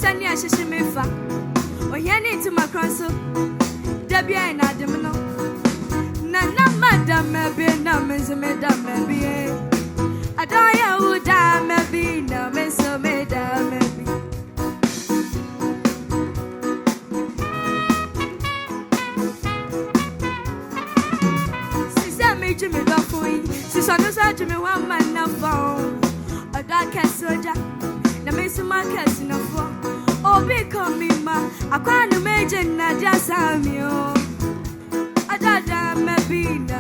Sani Ashimifa. Oh, Yanni to my console. Debbie and Adamino. Nana, madam, maybe, no, Miss Madam, maybe. I don't know who damn maybe, no, Miss Madam, maybe. Since I made Jimmy Buffy, since I know Jimmy one man now found a dark soldier. Na mesi makasi na fo obi komi ma akwa no meje na dia samio adada mabina